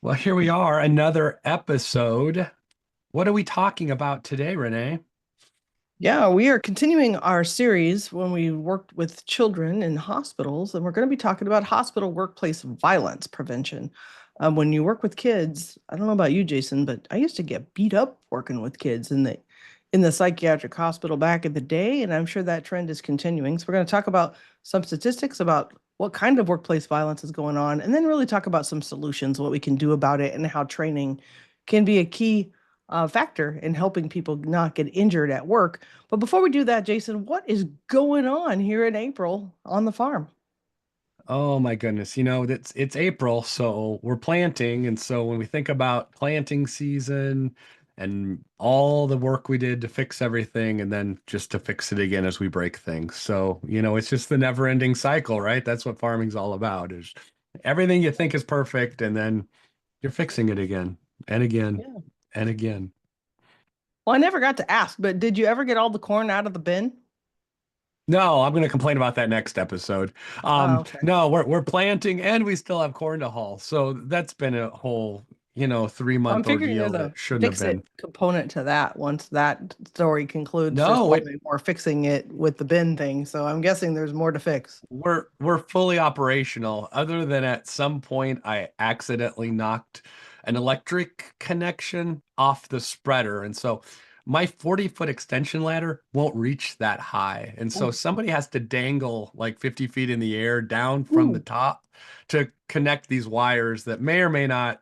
Well, here we are, another episode. What are we talking about today, Renee? Yeah, we are continuing our series when we worked with children in hospitals, and we're going to be talking about hospital workplace violence prevention. When you work with kids, I don't know about you, Jason, but I used to get beat up working with kids in the psychiatric hospital back in the day, and I'm sure that trend is continuing. So we're going to talk about some statistics about what kind of workplace violence is going on, and then really talk about some solutions, what we can do about it, and how training can be a key factor in helping people not get injured at work. But before we do that, Jason, what is going on here in April on the farm? Oh my goodness, it's April, so we're planting, and so when we think about planting season and all the work we did to fix everything and then just to fix it again as we break things. So, it's just the never-ending cycle, right? That's what farming's all about, is everything you think is perfect and then you're fixing it again and again Yeah. and again. Well, I never got to ask, but did you ever get all the corn out of the bin? No, I'm going to complain about that next episode. Oh, okay. No, we're planting and we still have corn to haul. So that's been a whole, three Well, I'm month figuring ordeal there's that a shouldn't have fix been. it component to that. Once that story concludes, there's No, probably more fixing it with the bin thing. So I'm guessing there's more to fix. we're fully operational, other than at some point I accidentally knocked an electric connection off the spreader. And so my 40-foot extension ladder won't reach that high. And so Ooh. somebody has to dangle like 50 feet in the air down from the Ooh. top to connect these wires that may or may not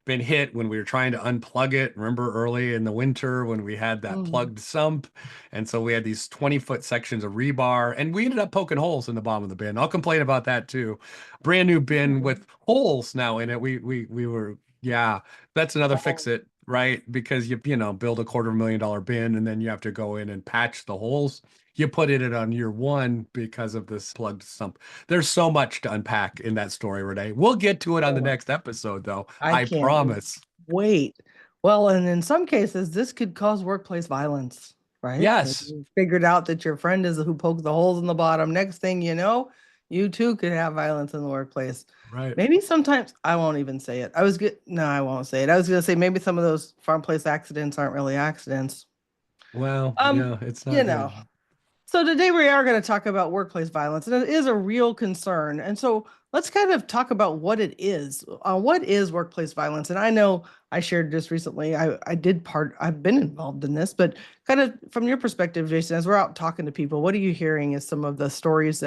been hit when we were trying to unplug it. Remember early in the winter when we had that Mm. plugged sump? And so we had these 20-foot sections of rebar, and we ended up poking holes in the bottom of the bin. I'll complain about that too. Brand new bin Ooh. with holes now in it. We were, yeah, that's another fix Oh. it, right? Because you build a $250,000 bin and then you have to go in and patch the holes. You put it on year one because of this plugged sump. There's so much to unpack in that story, Renee. We'll get to it on the Oh, next episode, though. I I can't promise. wait. Well, and in some cases, this could cause workplace violence, right? If Yes. you figured out that your friend is who poked the holes in the bottom, next thing you know, you too could have violence in the workplace. Right. Maybe sometimes I won't even say it. I was good. No, I won't say it. I was gonna say maybe some of those farm place accidents aren't really accidents. Well, Um, yeah, it's you not know. good. So today we are going to talk about workplace violence, and it is a real concern. And so let's kind of talk about what it is. What is workplace violence? And I know I shared this recently. I've been involved in this, but kind of from your perspective, Jason, as we're out talking to people, what are you hearing as some of the stories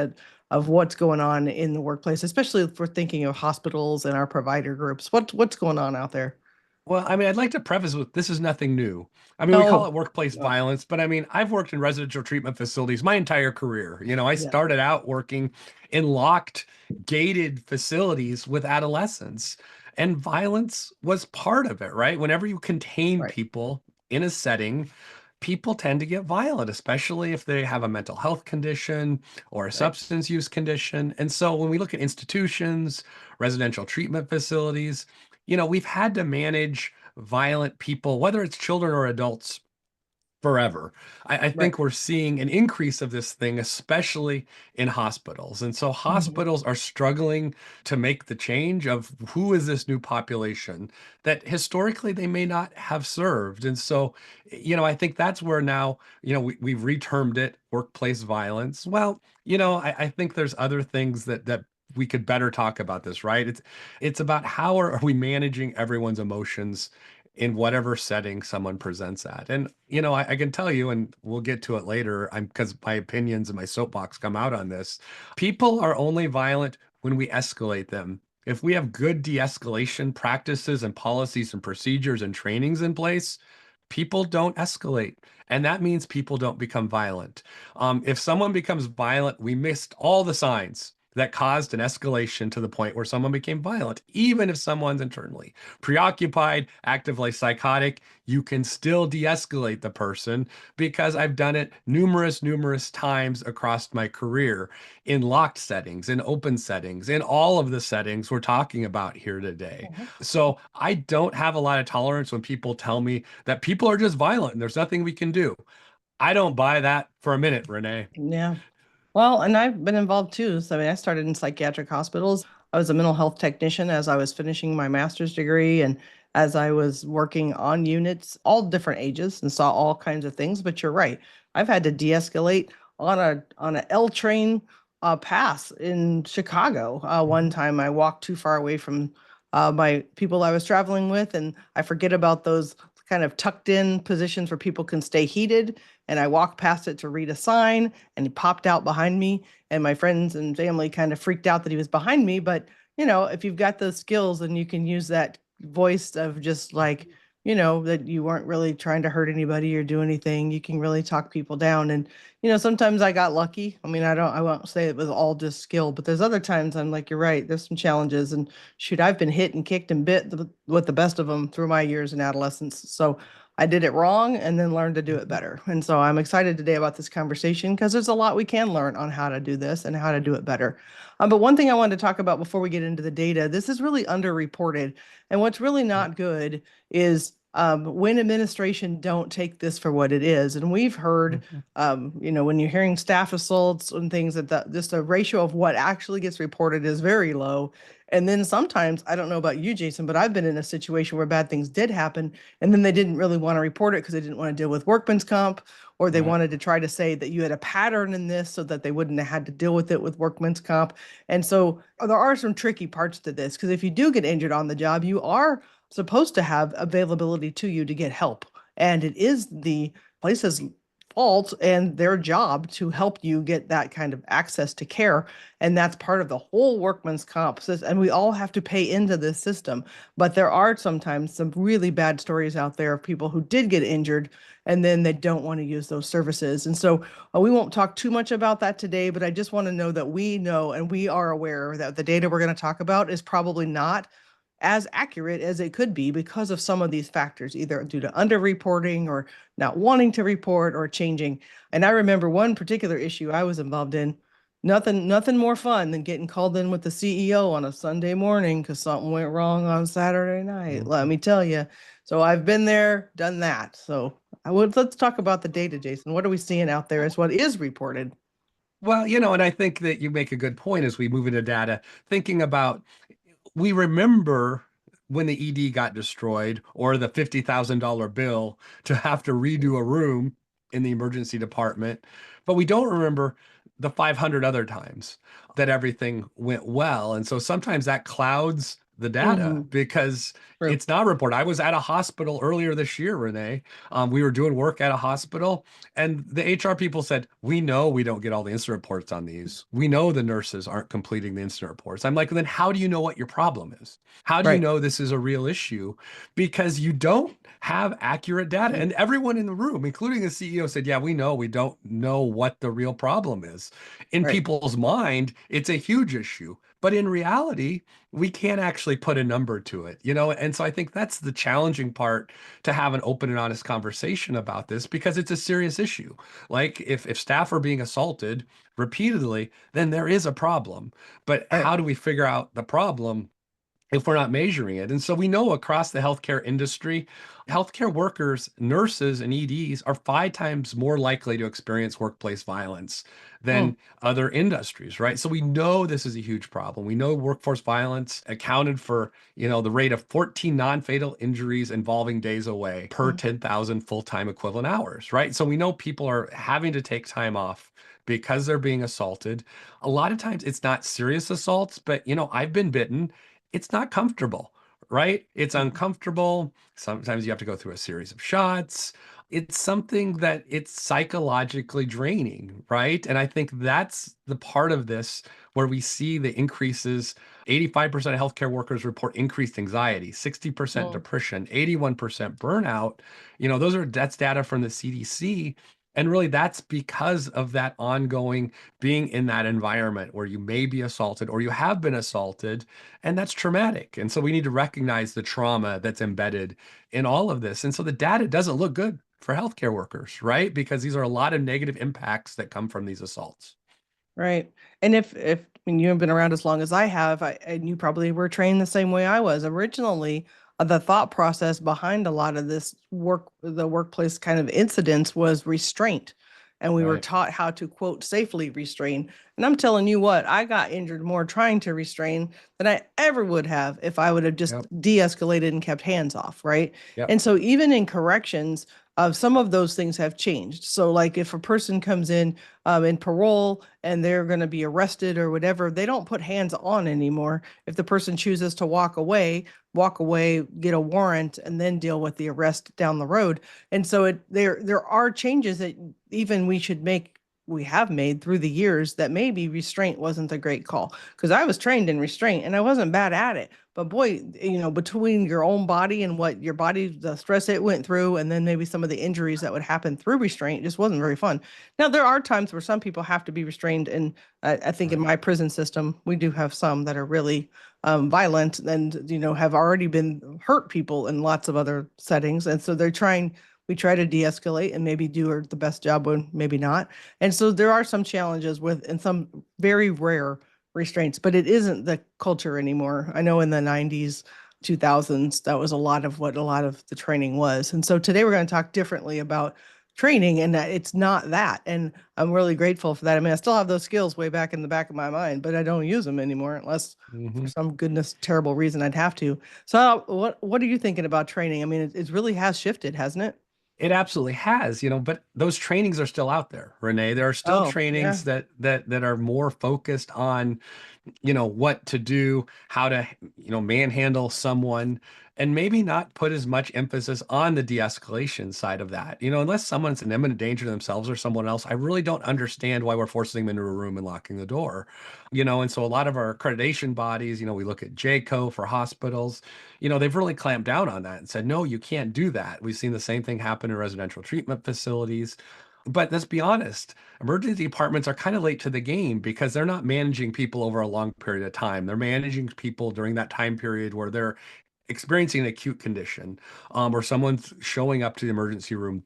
of what's going on in the workplace, especially if we're thinking of hospitals and our provider groups? What's going on out there? Well, I mean, I'd like to preface with this is nothing new. I mean, we call Oh, it workplace no. violence, but I mean, I've worked in residential treatment facilities my entire career. I Yeah, started out working in locked, gated facilities with adolescents, and violence was part of it, right? Whenever you contain right. people in a setting, people tend to get violent, especially if they have a mental health condition or a Right. substance use condition. And so when we look at institutions, residential treatment facilities, we've had to manage violent people, whether it's children or adults, forever. I Right. think we're seeing an increase of this thing, especially in hospitals. And so Mhm. hospitals are struggling to make the change of who is this new population that historically they may not have served. And so, I think that's where now, we've retermed it workplace violence. Well, I think there's other things that we could better talk about this, right? It's about how are we managing everyone's emotions in whatever setting someone presents at. And, I can tell you, and we'll get to it later, because my opinions and my soapbox come out on this. People are only violent when we escalate them. If we have good de-escalation practices and policies and procedures and trainings in place, people don't escalate. And that means people don't become violent. If someone becomes violent, we missed all the signs that caused an escalation to the point where someone became violent. Even if someone's internally preoccupied, actively psychotic, you can still de-escalate the person because I've done it numerous times across my career in locked settings, in open settings, in all of the settings we're talking about here today. Mhm. So I don't have a lot of tolerance when people tell me that people are just violent and there's nothing we can do. I don't buy that for a minute, Renee. Yeah. Well, and I've been involved too. So I mean, I started in psychiatric hospitals. I was a mental health technician as I was finishing my master's degree and as I was working on units, all different ages, and saw all kinds of things. But you're right. I've had to de-escalate on a L train pass in Chicago. One Mhm. time I walked too far away from my people I was traveling with, and I forget about those kind of tucked in positions where people can stay heated. And I walked past it to read a sign, and he popped out behind me. And my friends and family kind of freaked out that he was behind me. But, if you've got those skills and you can use that voice of just like, that you weren't really trying to hurt anybody or do anything, you can really talk people down. And, sometimes I got lucky. I mean, I won't say it was all just skill, but there's other times I'm like, you're right, there's some challenges. And shoot, I've been hit and kicked and bit with the best of them through my years in adolescence. So I did it wrong and then learned to do it Mhm. better. And so I'm excited today about this conversation because there's a lot we can learn on how to do this and how to do it better. But one thing I wanted to talk about before we get into the data, this is really underreported. And what's really Right. not good is when administration don't take this for what it is. And we've heard, Mhm. when you're hearing staff assaults and things just the ratio of what actually gets reported is very low. And then sometimes, I don't know about you, Jason, but I've been in a situation where bad things did happen, and then they didn't really want to report it because they didn't want to deal with workman's comp, or they Right. wanted to try to say that you had a pattern in this so that they wouldn't have had to deal with it with workman's comp. And so there are some tricky parts to this because if you do get injured on the job, you are supposed to have availability to you to get help. And it is the place's fault and their job to help you get that kind of access to care. And that's part of the whole workman's comp system. And we all have to pay into this system. But there are sometimes some really bad stories out there of people who did get injured and then they don't want to use those services. And so we won't talk too much about that today, but I just want to know that we know and we are aware that the data we're going to talk about is probably not as accurate as it could be because of some of these factors, either due to underreporting or not wanting to report or changing. And I remember one particular issue I was involved in. Nothing more fun than getting called in with the CEO on a Sunday morning because something went wrong on Saturday night. Let Mhm. me tell you. So I've been there, done that. So let's talk about the data, Jason. What are we seeing out there as what is reported? Well, and I think that you make a good point as we move into data, thinking about we remember when the ED got destroyed or the $50,000 bill to have to redo a room in the emergency department, but we don't remember the 500 other times that everything went well. And so sometimes that clouds the data Mm-hmm. because True. it's not reported. I was at a hospital earlier this year, Renee. We were doing work at a hospital, and the HR people said, "We know we don't get all the incident reports on these. We know the nurses aren't completing the incident reports." I'm like, "Then how do you know what your problem is? How do you Right. know this is a real issue? Because you don't have accurate data." And everyone in the room, including the CEO, said, "Yeah, we know we don't know what the real problem is." In Right. people's mind, it's a huge issue. But in reality, we can't actually put a number to it. And so I think that's the challenging part to have an open and honest conversation about this because it's a serious issue. Like if staff are being assaulted repeatedly, then there is a problem. But Right. how do we figure out the problem if we're not measuring it? And so we know across the healthcare industry, healthcare workers, nurses, and EDs are 5 times more likely to experience workplace violence Mm. than other industries, right? So we know this is a huge problem. We know workforce violence accounted for, the rate of 14 non-fatal injuries involving days away per Mm. 10,000 full-time equivalent hours, right? So we know people are having to take time off because they're being assaulted. A lot of times it's not serious assaults, but I've been bitten. It's not comfortable, right? It's Mm. uncomfortable. Sometimes you have to go through a series of shots. It's something that it's psychologically draining, right? And I think that's the part of this where we see the increases. 85% of healthcare workers report increased anxiety, 60% Mm. depression, 81% burnout. That's data from the CDC. And really, that's because of that ongoing being in that environment where you may be assaulted or you have been assaulted, and that's traumatic. And so we need to recognize the trauma that's embedded in all of this. And so the data doesn't look good for healthcare workers, right? Because these are a lot of negative impacts that come from these assaults. Right. And if I mean, you have been around as long as I have, and you probably were trained the same way I was originally. The thought process behind a lot of the workplace kind of incidents was restraint. and we were Right. taught how to quote safely restrain. And I'm telling you what, I got injured more trying to restrain than I ever would have if I would have just Yep. de-escalated and kept hands off, right? Yep. And so even in corrections, some of those things have changed. So like if a person comes in parole and they're going to be arrested or whatever, they don't put hands on anymore. If the person chooses to walk away, get a warrant, and then deal with the arrest down the road. And so there are changes that even we have made through the years that maybe restraint wasn't a great call because I was trained in restraint and I wasn't bad at it. But boy, between your own body and what your body, the stress it went through, and then maybe some of the injuries that would happen through restraint just wasn't very fun. Now, there are times where some people have to be restrained. And I think in Right. my prison system, we do have some that are really violent and, have already been hurt people in lots of other settings. And so we try to de-escalate and maybe do the best job when maybe not. And so there are some challenges and some very rare restraints, but it isn't the culture anymore. I know in the 90s, 2000s, that was a lot of what a lot of the training was. And so today we're going to talk differently about training and that it's not that. And I'm really grateful for that. I mean, I still have those skills way back in the back of my mind, but I don't use them anymore unless for Hmm. some goodness terrible reason I'd have to. So what are you thinking about training? I mean, it really has shifted, hasn't it? It absolutely has, but those trainings are still out there, Renee. There are still Oh, yeah. trainings that are more focused on what to do, how to, manhandle someone, and maybe not put as much emphasis on the de-escalation side of that. Unless someone's in imminent danger to themselves or someone else, I really don't understand why we're forcing them into a room and locking the door. And so a lot of our accreditation bodies, we look at JCO for hospitals, they've really clamped down on that and said, no, you can't do that. We've seen the same thing happen in residential treatment facilities. But let's be honest, emergency departments are kind of late to the game because they're not managing people over a long period of time. They're managing people during that time period where they're experiencing an acute condition, or someone's showing up to the emergency room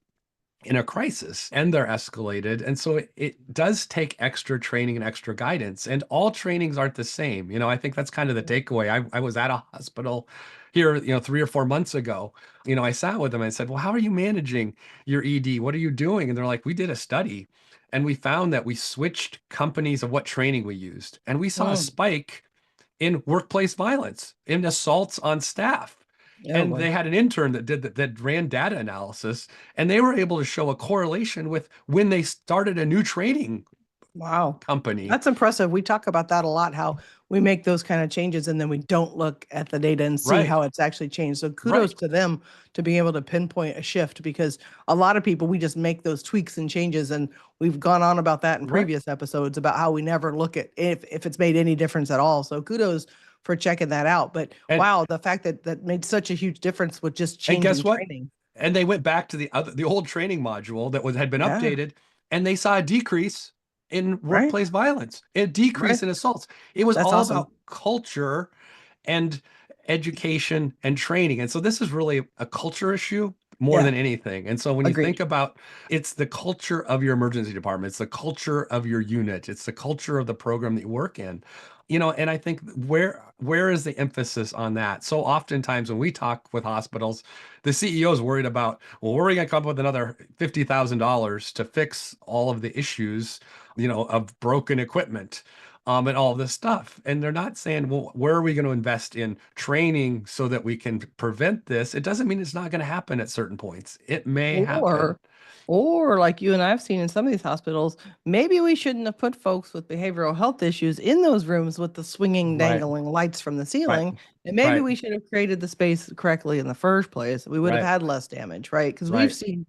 in a crisis and they're escalated. And so it does take extra training and extra guidance. And all trainings aren't the same. I think that's kind of the takeaway. I was at a hospital here, 3 or 4 months ago. I sat with them and I said, well, how are you managing your ED? What are you doing? And they're like, we did a study and we found that we switched companies of what training we used. And we saw a Mm. spike in workplace violence, in assaults on staff. Oh, And boy. they had an intern that ran data analysis, and they were able to show a correlation with when they started a new training Wow. company. That's impressive. We talk about that a lot, how we make those kind of changes and then we don't look at the data and see Right, how it's actually changed. So kudos right, to them to be able to pinpoint a shift because a lot of people, we just make those tweaks and changes. And we've gone on about that in right. previous episodes about how we never look at if it's made any difference at all. So kudos for checking that out. But And wow, the fact that that made such a huge difference with just and guess changing what? training. And they went back to the old training module that had been Yeah, updated, and they saw a decrease in right, workplace violence, a right. decrease in assaults. It was That's all awesome. about culture and education and training. And so this is really a culture issue more Yeah, than anything. And so when you think agreed. about it's the culture of your emergency department, it's the culture of your unit, it's the culture of the program that you work in. And I think where is the emphasis on that? So oftentimes when we talk with hospitals, the CEO is worried about, well, where are we going to come up with another $50,000 to fix all of the issues, of broken equipment? And all this stuff. And they're not saying, well, where are we going to invest in training so that we can prevent this? It doesn't mean it's not going to happen at certain points. It may happen. Or, or like you and I have seen in some of these hospitals, maybe we shouldn't have put folks with behavioral health issues in those rooms with the swinging, Right, dangling lights from the right, ceiling. And maybe right, we should have created the space correctly in the first place. We would have right, had less damage, right? Because we've right. seen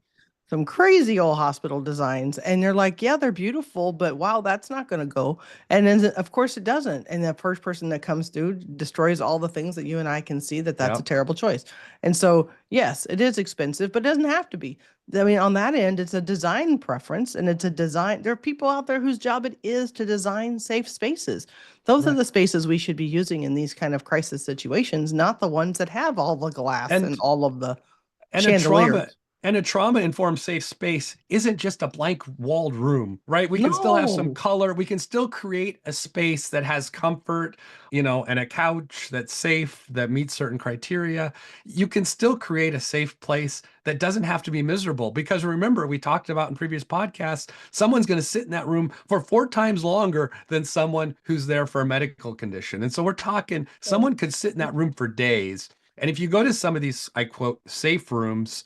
some crazy old hospital designs, and they're like, yeah, they're beautiful, but wow, that's not going to go. And then, of course, it doesn't. And the first person that comes through destroys all the things that you and I can see that that's a Yep, terrible choice. And so, yes, it is expensive, but it doesn't have to be. I mean, on that end, it's a design preference and it's a design. There are people out there whose job it is to design safe spaces. Those are right. the spaces we should be using in these kind of crisis situations, not the ones that have all the glass and And all of the and a trauma chandeliers. And a trauma-informed safe space isn't just a blank walled room, right? We can still have some No. color. We can still create a space that has comfort, and a couch that's safe, that meets certain criteria. You can still create a safe place that doesn't have to be miserable. Because remember, we talked about in previous podcasts, someone's going to sit in that room for 4 times longer than someone who's there for a medical condition. And so we're talking someone could sit in that room for days. And if you go to some of these, I quote, safe rooms,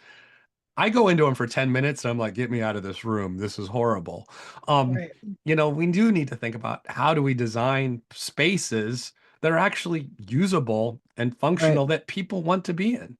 I go into them for 10 minutes and I'm like, get me out of this room. This is horrible. Um, Right. we do need to think about how do we design spaces that are actually usable and Right. functional that people want to be in.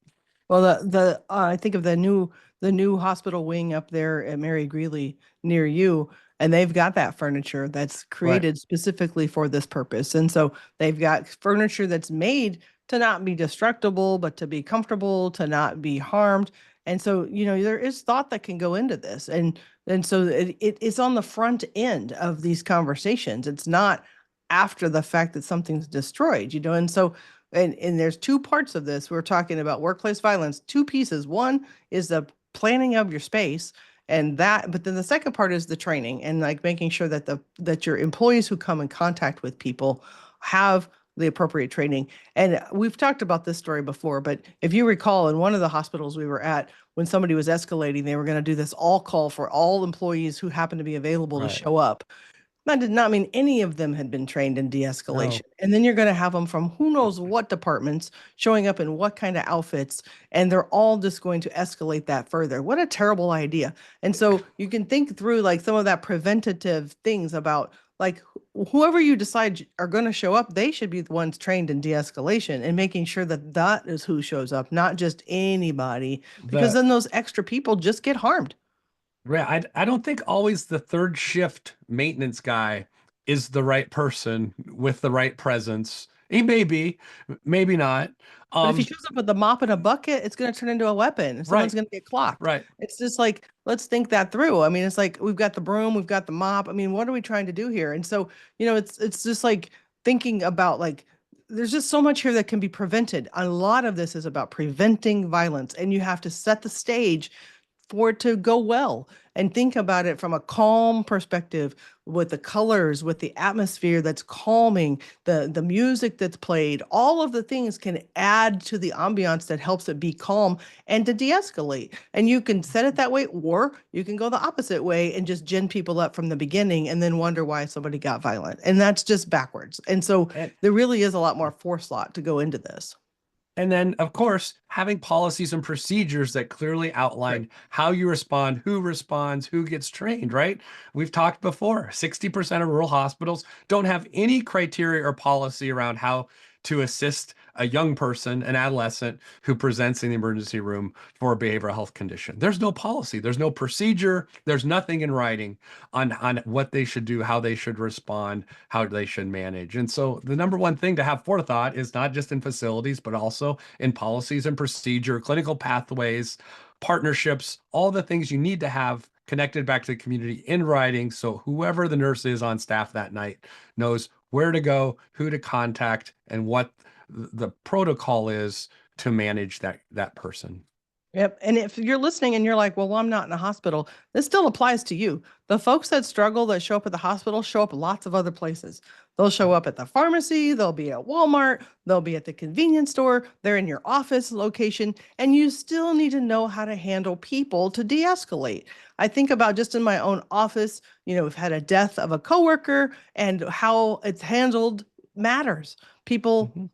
Well, I think of the new hospital wing up there at Mary Greeley near you, and they've got that furniture that's Right. created specifically for this purpose. And so they've got furniture that's made to not be destructible, but to be comfortable, to not be harmed. And so, there is thought that can go into this. And so it's on the front end of these conversations. It's not after the fact that something's destroyed, and so and there's two parts of this. We're talking about workplace violence, two pieces. One is the planning of your space but then the second part is the training and like making sure that your employees who come in contact with people have the appropriate training. And we've talked about this story before, but if you recall, in one of the hospitals we were at, when somebody was escalating, they were going to do this all call for all employees who happened to be available to Right. show up. That did not mean any of them had been trained in de-escalation. No. And then you're going to have them from who knows what departments showing up in what kind of outfits, and they're all just going to escalate that further. What a terrible idea. And so you can think through like some of that preventative things about like whoever you decide are going to show up, they should be the ones trained in de-escalation and making sure that that is who shows up, not just anybody, because The then those extra people just get harmed. Right. I don't think always the third shift maintenance guy is the right person with the right presence. He may be, maybe not. But if he Um, shows up with a mop and a bucket, it's going to turn into a weapon. Someone's right, going to get clocked. right. It's just like, let's think that through. I mean, it's like we've got the broom, we've got the mop. I mean, what are we trying to do here? And so, it's just like thinking about like there's just so much here that can be prevented. A lot of this is about preventing violence, and you have to set the stage for it to go well and think about it from a calm perspective with the colors, with the atmosphere that's calming, the music that's played. All of the things can add to the ambiance that helps it be calm and to de-escalate. And you can set it that way, or you can go the opposite way and just gin people up from the beginning and then wonder why somebody got violent. And that's just backwards. And so And there really is a lot more forethought to go into this. And then, of course, having policies and procedures that clearly Right. outline how you respond, who responds, who gets trained, right? We've talked before 60% of rural hospitals don't have any criteria or policy around how to assist a young person, an adolescent who presents in the emergency room for a behavioral health condition. There's no policy, there's no procedure, there's nothing in writing on what they should do, how they should respond, how they should manage. And so the number one thing to have forethought is not just in facilities, but also in policies and procedure, clinical pathways, partnerships, all the things you need to have connected back to the community in writing. So whoever the nurse is on staff that night knows where to go, who to contact, and what the protocol is to manage that person. Yep. And if you're listening and you're like, well, I'm not in a hospital, this still applies to you. The folks that struggle that show up at the hospital show up lots of other places. They'll show up at the pharmacy, they'll be at Walmart, they'll be at the convenience store, they're in your office location, and you still need to know how to handle people to de-escalate. I think about just in my own office, we've had a death of a coworker and how it's handled matters. People Mhm.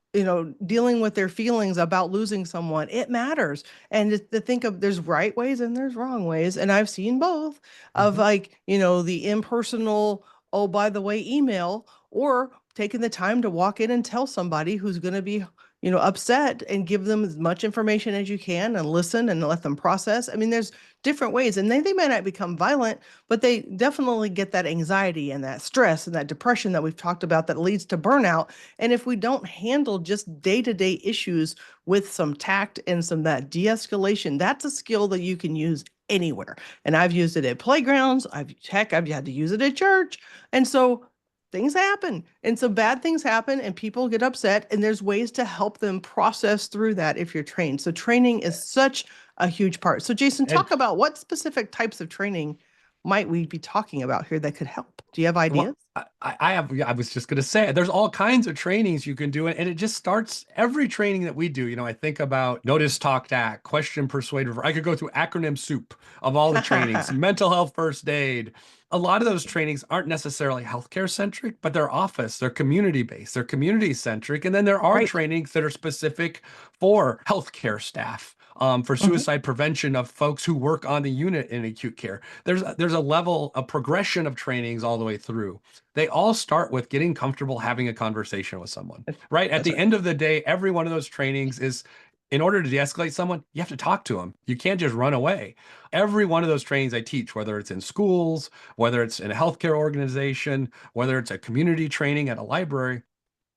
dealing with their feelings about losing someone, it matters. And to think of there's right ways and there's wrong ways. And I've seen both of Mhm. like, the impersonal, oh, by the way, email, or taking the time to walk in and tell somebody who's going to be, upset and give them as much information as you can and listen and let them process. I mean, there's different ways and they may not become violent, but they definitely get that anxiety and that stress and that depression that we've talked about that leads to burnout. And if we don't handle just day-to-day issues with some tact and some that de-escalation, that's a skill that you can use anywhere. And I've used it at playgrounds. I've had to use it at church. And so things happen. And so bad things happen and people get upset, and there's ways to help them process through that if you're trained. So training is such a huge part. So Jason, And talk about what specific types of training might we be talking about here that could help? Do you have well, ideas? I have, yeah, I was just going to say, there's all kinds of trainings you can do. And it just starts every training that we do. I think about notice, talk, act, question, persuade, refer. I could go through acronym soup of all the trainings, mental health, first aid. A lot of those trainings aren't necessarily healthcare centric, but they're office, they're community based, they're community centric. And then there are Right. trainings that are specific for healthcare staff. For Mhm. suicide prevention of folks who work on the unit in acute care. There's a level, a progression of trainings all the way through. They all start with getting comfortable having a conversation with someone, right? At That's the right. end of the day, every one of those trainings is in order to de-escalate someone, you have to talk to them. You can't just run away. Every one of those trainings I teach, whether it's in schools, whether it's in a healthcare organization, whether it's a community training at a library,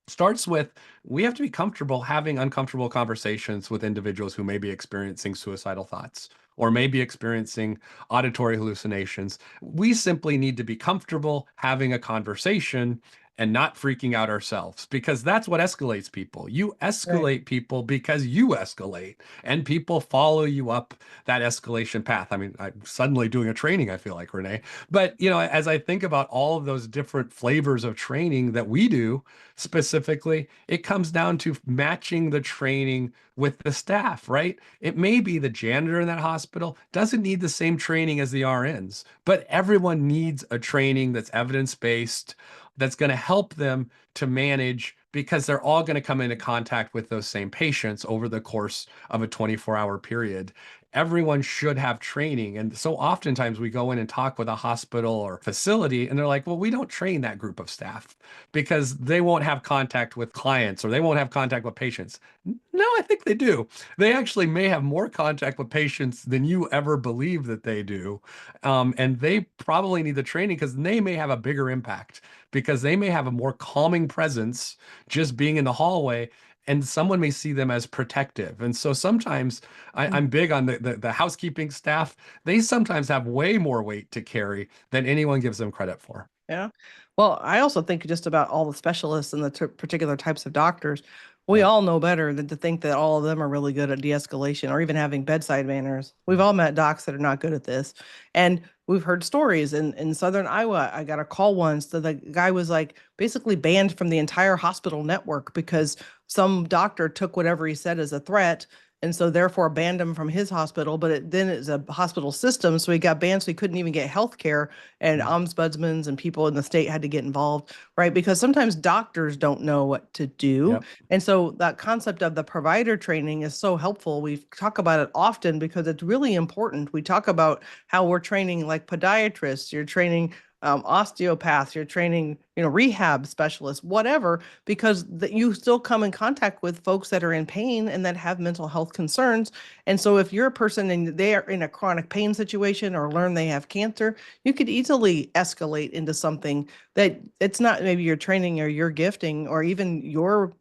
starts with we have to be comfortable having uncomfortable conversations with individuals who may be experiencing suicidal thoughts or may be experiencing auditory hallucinations. We simply need to be comfortable having a conversation and not freaking out ourselves because that's what escalates people. You Right. escalate people because you escalate and people follow you up that escalation path. I mean, I'm suddenly doing a training, I feel like, Renee. But, as I think about all of those different flavors of training that we do, specifically, it comes down to matching the training with the staff, right? It may be the janitor in that hospital doesn't need the same training as the RNs, but everyone needs a training that's evidence-based, that's going to help them to manage because they're all going to come into contact with those same patients over the course of a 24-hour period. Everyone should have training. And so oftentimes we go in and talk with a hospital or facility, and they're like, well, we don't train that group of staff because they won't have contact with clients or they won't have contact with patients. No, I think they do. They actually may have more contact with patients than you ever believe that they do. And they probably need the training because they may have a bigger impact because they may have a more calming presence just being in the hallway. And someone may see them as protective. And so sometimes I'm big on the housekeeping staff. They sometimes have way more weight to carry than anyone gives them credit for. Yeah. Well, I also think just about all the specialists and the particular types of doctors. We Yeah. all know better than to think that all of them are really good at de-escalation or even having bedside manners. We've all met docs that are not good at this. And we've heard stories in Southern Iowa. I got a call once that the guy was like basically banned from the entire hospital network because some doctor took whatever he said as a threat and so therefore banned him from his hospital. But then it's a hospital system, so he got banned, so he couldn't even get health care, and Mm. ombudsmen and people in the state had to get involved, right? Because sometimes doctors don't know what to do. Yep. And so that concept of the provider training is so helpful. We talk about it often because it's really important. We talk about how we're training like podiatrists, you're training osteopaths, you're training, rehab specialists, whatever, because you still come in contact with folks that are in pain and that have mental health concerns. And so if you're a person and they are in a chronic pain situation or learn they have cancer, you could easily escalate into something that it's not maybe your training or your gifting or even your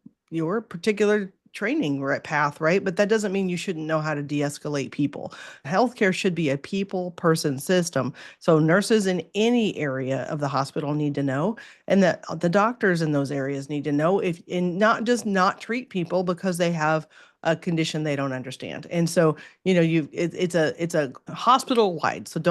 particular training path, right? But that doesn't mean you shouldn't know how to de-escalate people. Healthcare should be a people person system. So nurses in any area of the hospital need to know, and that the doctors in those areas need to know if and not just not treat people because they have a condition they don't understand. And so, it's a hospital wide. So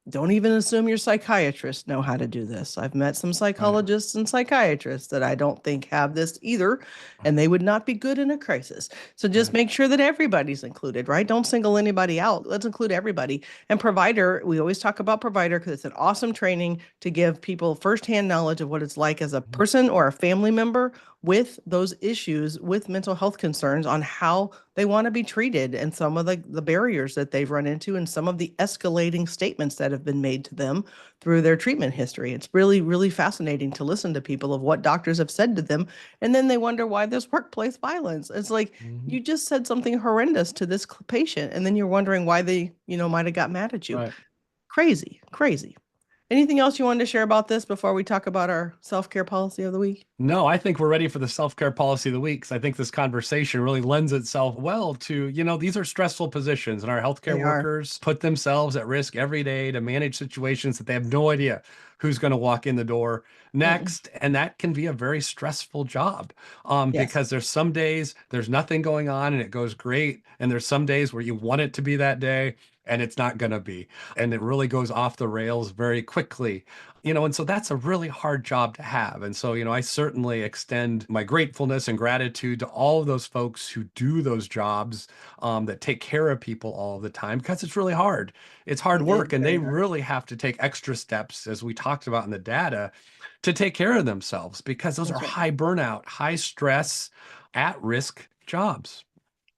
don't even assume your psychiatrists know how to do this. I've met some Right. psychologists and psychiatrists that I don't think have this either, and they would not be good in a crisis. So just Right. make sure that everybody's included, right? Don't single anybody out. Let's include everybody. And provider, we always talk about provider because it's an awesome training to give people firsthand knowledge of what it's like as a Mhm. person or a family member with those issues, with mental health concerns on how they want to be treated and some of the barriers that they've run into and some of the escalating statements that have been made to them through their treatment history. It's really, really fascinating to listen to people of what doctors have said to them. And then they wonder why there's workplace violence. It's like Mhm. you just said something horrendous to this patient, and then you're wondering why they, might have got mad at you. Right. Crazy, crazy. Anything else you wanted to share about this before we talk about our self-care policy of the week? No, I think we're ready for the self-care policy of the week. 'Cause I think this conversation really lends itself well to, these are stressful positions, and our healthcare They are. workers put themselves at risk every day to manage situations that they have no idea who's going to walk in the door Mm-mm. next. And that can be a very stressful job, Yes, because there's some days there's nothing going on and it goes great. And there's some days where you want it to be that day and it's not going to be. And it really goes off the rails very quickly. And so that's a really hard job to have. And so, I certainly extend my gratefulness and gratitude to all of those folks who do those jobs, that take care of people all the time, because it's really hard. It's hard it is work, and they very hard. really have to take extra steps, as we talked about in the data, to take care of themselves, because those are That's right. high burnout, high stress, at risk jobs.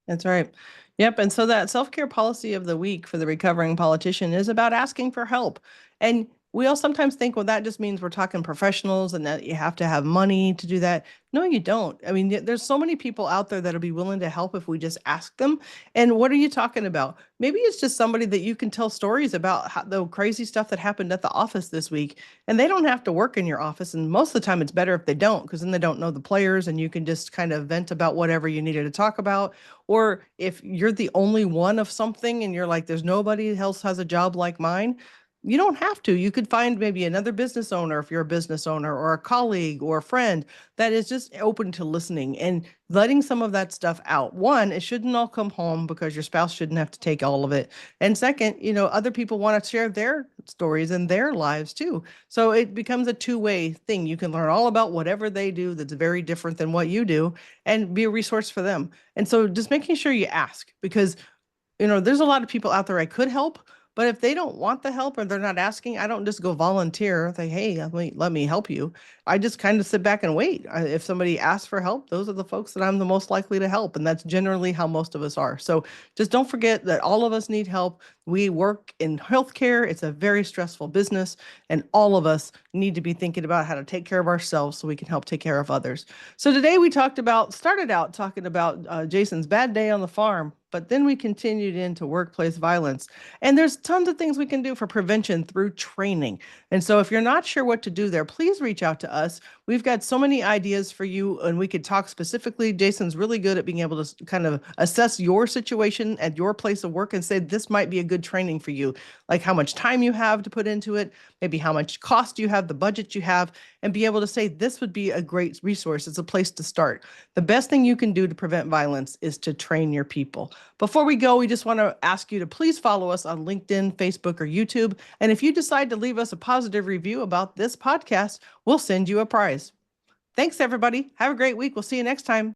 That's right. Yep. And so that self-care policy of the week for the recovering politician is about asking for help. And we all sometimes think, well, that just means we're talking professionals and that you have to have money to do that. No, you don't. I mean, there's so many people out there that'll be willing to help if we just ask them. And what are you talking about? Maybe it's just somebody that you can tell stories about the crazy stuff that happened at the office this week. And they don't have to work in your office. And most of the time, it's better if they don't, because then they don't know the players and you can just kind of vent about whatever you needed to talk about. Or if you're the only one of something and you're like, there's nobody else has a job like mine, you don't have to. You could find maybe another business owner if you're a business owner, or a colleague or a friend that is just open to listening and letting some of that stuff out. One, it shouldn't all come home because your spouse shouldn't have to take all of it. And second, other people want to share their stories and their lives too. So it becomes a two-way thing. You can learn all about whatever they do that's very different than what you do and be a resource for them. And so just making sure you ask, because there's a lot of people out there I could help, but if they don't want the help or they're not asking, I don't just go volunteer. Say, hey, let me help you. I just kind of sit back and wait. If somebody asks for help, those are the folks that I'm the most likely to help. And that's generally how most of us are. So just don't forget that all of us need help. We work in healthcare. It's a very stressful business, and all of us need to be thinking about how to take care of ourselves so we can help take care of others. So today we started out talking about Jason's bad day on the farm, but then we continued into workplace violence. And there's tons of things we can do for prevention through training. And so if you're not sure what to do there, please reach out to us. We've got so many ideas for you, and we could talk specifically. Jason's really good at being able to kind of assess your situation at your place of work and say, this might be a good training for you, like how much time you have to put into it, maybe how much cost you have, the budget you have, and be able to say, this would be a great resource. It's a place to start. The best thing you can do to prevent violence is to train your people. Before we go, we just want to ask you to please follow us on LinkedIn, Facebook, or YouTube. And if you decide to leave us a positive review about this podcast, we'll send you a prize. Thanks, everybody. Have a great week. We'll see you next time.